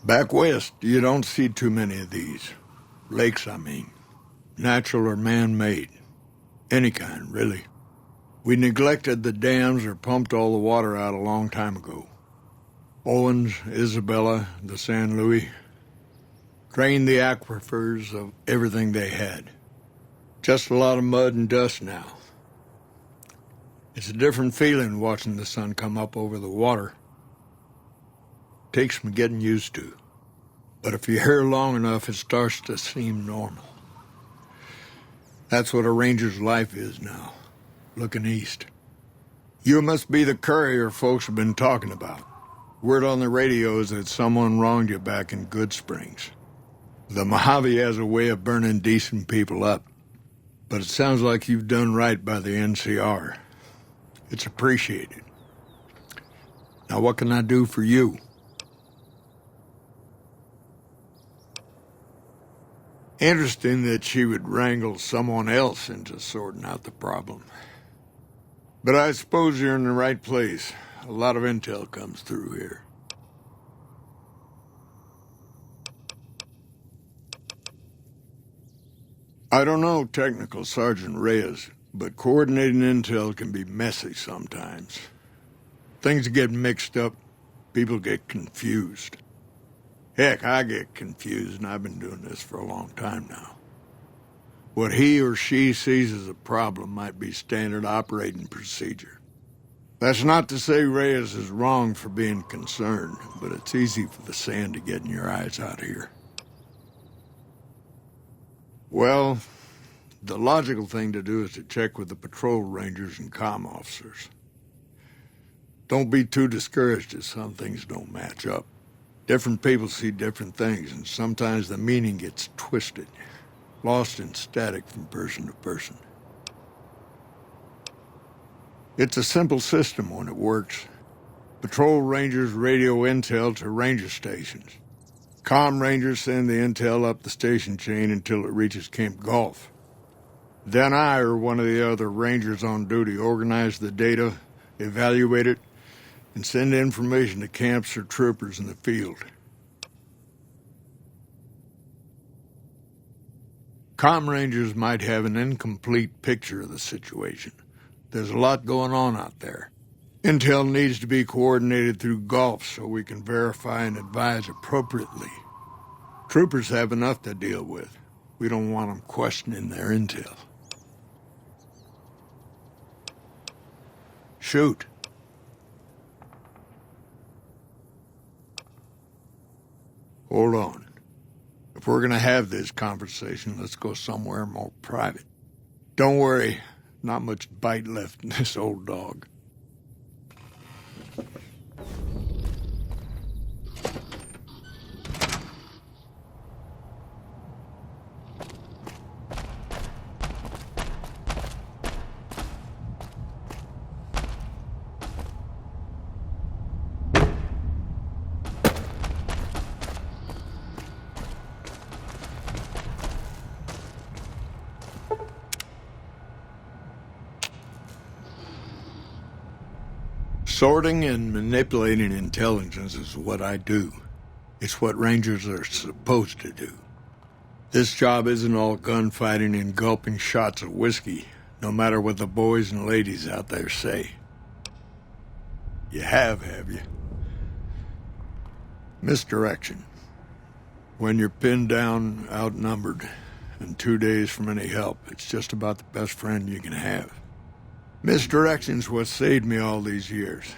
Back west, you don't see too many of these. Lakes, I mean. Natural or man-made. Any kind, really. We neglected the dams or pumped all the water out a long time ago. Owens, Isabella, the San Luis. Drained the aquifers of everything they had. Just a lot of mud and dust now. It's a different feeling watching the sun come up over the water. Takes some getting used to. But if you're here long enough, it starts to seem normal. That's what a ranger's life is now, looking east. You must be the courier folks have been talking about. Word on the radio is that someone wronged you back in Good Springs. The Mojave has a way of burning decent people up, but it sounds like you've done right by the NCR. It's appreciated. Now what can I do for you? Interesting that she would wrangle someone else into sorting out the problem. But I suppose you're in the right place. A lot of intel comes through here. I don't know Technical Sergeant Reyes, but coordinating intel can be messy sometimes. Things get mixed up, people get confused. Heck, I get confused, and I've been doing this for a long time now. What he or she sees as a problem might be standard operating procedure. That's not to say Reyes is wrong for being concerned, but it's easy for the sand to get in your eyes out here. Well, the logical thing to do is to check with the patrol rangers and comm officers. Don't be too discouraged if some things don't match up. Different people see different things, and sometimes the meaning gets twisted, lost in static from person to person. It's a simple system when it works. Patrol rangers radio intel to ranger stations. Comm rangers send the intel up the station chain until it reaches Camp Gulf. Then I or one of the other rangers on duty organize the data, evaluate it, and send information to camps or troopers in the field. Comm rangers might have an incomplete picture of the situation. There's a lot going on out there. Intel needs to be coordinated through Gulf so we can verify and advise appropriately. Troopers have enough to deal with. We don't want them questioning their intel. Shoot. Hold on. If we're gonna have this conversation, let's go somewhere more private. Don't worry, not much bite left in this old dog. Sorting and manipulating intelligence is what I do. It's what Rangers are supposed to do. This job isn't all gunfighting and gulping shots of whiskey, no matter what the boys and ladies out there say. You have you? Misdirection. When you're pinned down, outnumbered, and 2 days from any help, it's just about the best friend you can have. Misdirection's what saved me all these years.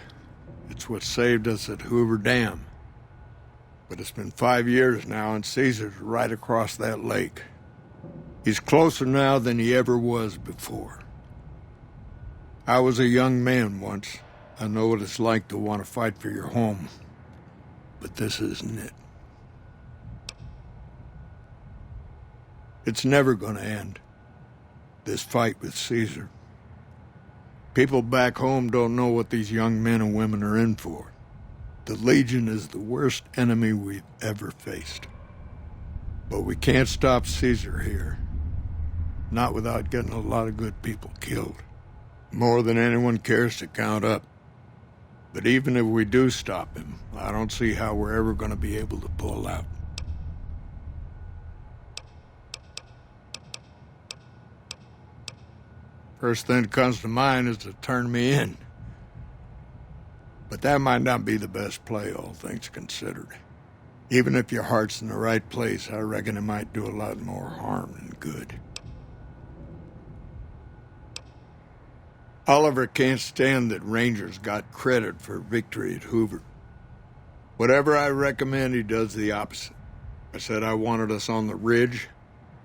It's what saved us at Hoover Dam. But it's been 5 years now, and Caesar's right across that lake. He's closer now than he ever was before. I was a young man once. I know what it's like to want to fight for your home. But this isn't it. It's never going to end. This fight with Caesar. People back home don't know what these young men and women are in for. The Legion is the worst enemy we've ever faced. But we can't stop Caesar here. Not without getting a lot of good people killed. More than anyone cares to count up. But even if we do stop him, I don't see how we're ever going to be able to pull out. First thing that comes to mind is to turn me in. But that might not be the best play, all things considered. Even if your heart's in the right place, I reckon it might do a lot more harm than good. Oliver can't stand that Rangers got credit for victory at Hoover. Whatever I recommend, he does the opposite. I said I wanted us on the ridge.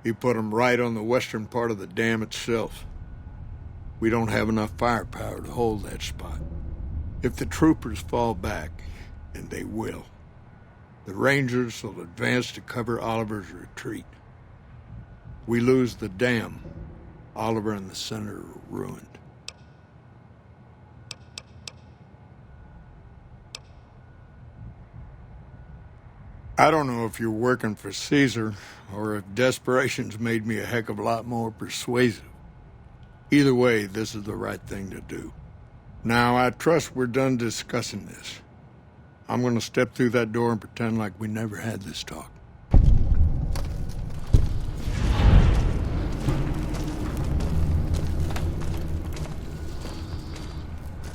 He put them right on the western part of the dam itself. We don't have enough firepower to hold that spot. If the troopers fall back, and they will, the Rangers will advance to cover Oliver's retreat. We lose the dam, Oliver and the center are ruined. I don't know if you're working for Caesar, or if desperation's made me a heck of a lot more persuasive. Either way, this is the right thing to do. Now, I trust we're done discussing this. I'm going to step through that door and pretend like we never had this talk.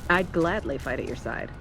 I'd gladly fight at your side.